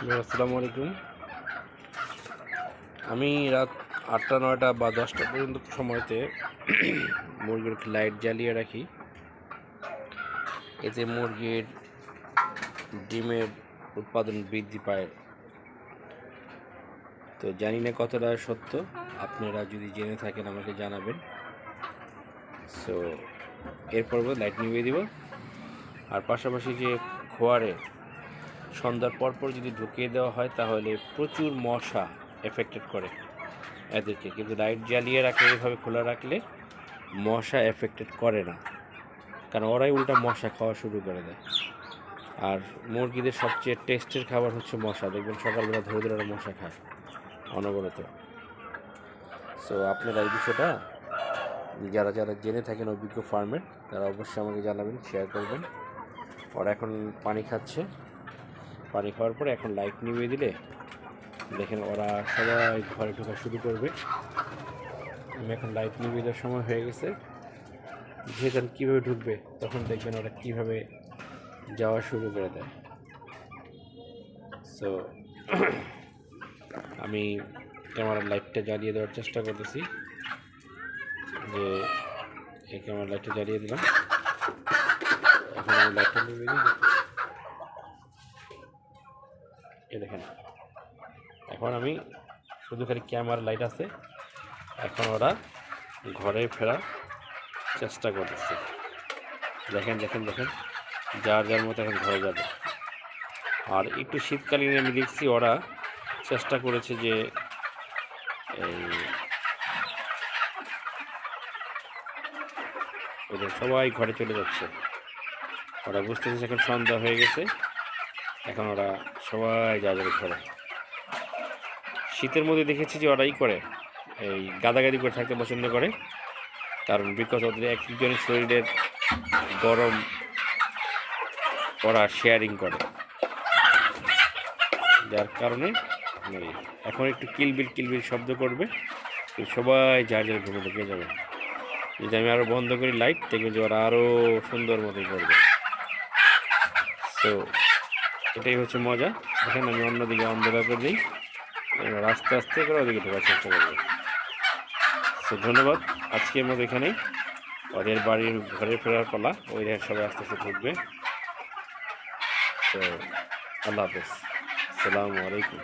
আসসালামু আলাইকুম। আমি রাত ৮টা ৯টা বা 10টা পর্যন্ত সময়তে মুরগির লাইট জ্বালিয়ে রাখি। এতে মুরগির ডিমের উৎপাদন বৃদ্ধি পায়। তো জানি না কতটা সত্য, আপনারা যদি জেনে থাকেন আমাকে জানাবেন। সো এরপর লাইট নিভিয়ে দিব। আর পাশাপাশি যে খোয়ারে সন্ধ্যার পরপর যদি ঢুকিয়ে দেওয়া হয় তাহলে প্রচুর মশা এফেক্টেড করে এদেরকে, কিন্তু লাইট জ্বালিয়ে রাখলে এভাবে খোলা রাখলে মশা এফেক্টেড করে না, কারণ ওরাই উল্টা মশা খাওয়া শুরু করে দেয়। আর মুরগিদের সবচেয়ে টেস্টের খাবার হচ্ছে মশা। দেখবেন সকালবেলা ধরে ধরে ওরা মশা খায় অনবরত। সো আপনারা এই বিষয়টা যারা যারা জেনে থাকেন অভিজ্ঞ ফার্মের, তারা অবশ্যই আমাকে জানাবেন, শেয়ার করবেন। ওরা এখন পানি খাচ্ছে, পানি খাওয়ার পরে এখন লাইট নিভিয়ে দিলে দেখেন ওরা সবাই ঘরে ঢোকা শুরু করবে। আমি এখন লাইট নিভিয়ে দেওয়ার সময় হয়ে গেছে, যেহেতু কীভাবে ঢুকবে তখন দেখবেন ওরা কীভাবে যাওয়া শুরু করে দেয়। সো আমি ক্যামেরার লাইটটা জ্বালিয়ে দেওয়ার চেষ্টা করতেছি, যে এই ক্যামেরার লাইটটা জ্বালিয়ে দিলাম। এখন আমি লাইটটা নিভিয়ে দিই, এ দেখেন এখন আমি শুধু খালি ক্যামেরার লাইট আছে, এখন ওরা ঘরে ফেরার চেষ্টা করতেছে। দেখেন দেখেন দেখেন যার যার মতো এখন ঘরে যাবে। আর একটু শীতকালীন আমি দেখছি ওরা চেষ্টা করেছে যে ওদের সবাই ঘরে চলে যাচ্ছে। ওরা বুঝতেছে এখন সন্ধ্যা হয়ে গেছে, এখন ওরা সবাই যাবে ঘরে। শীতের মধ্যে দেখেছি যে ওরাই করে এই গাদাগাদি করে থাকতে পছন্দ করে, কারণ বিকজ ওদের এক একজনের শরীরের গরম ওরা শেয়ারিং করে, যার কারণে এখন একটু কিলবিল শব্দ করবে, সবাই যার যার ঘুমে ঢুকে যাবে। যদি আমি আরও বন্ধ করি লাইট, দেখবেন যে ওরা আরও সুন্দর মতোই করবে। তো এটাই হচ্ছে মজা। এখন আমি অন্যদিকে অন্ধকার করে দিই, আস্তে আস্তে করে ওদিকে ঢোকার চেষ্টা করবো। তো ধন্যবাদ, আজকের মতো এখানেই। ওদের বাড়ির ঘরে ফেরার পালা, ওই সবাই আস্তে আস্তে ঢুকবে। তো আল্লাহ হাফেজ, আসসালামু আলাইকুম।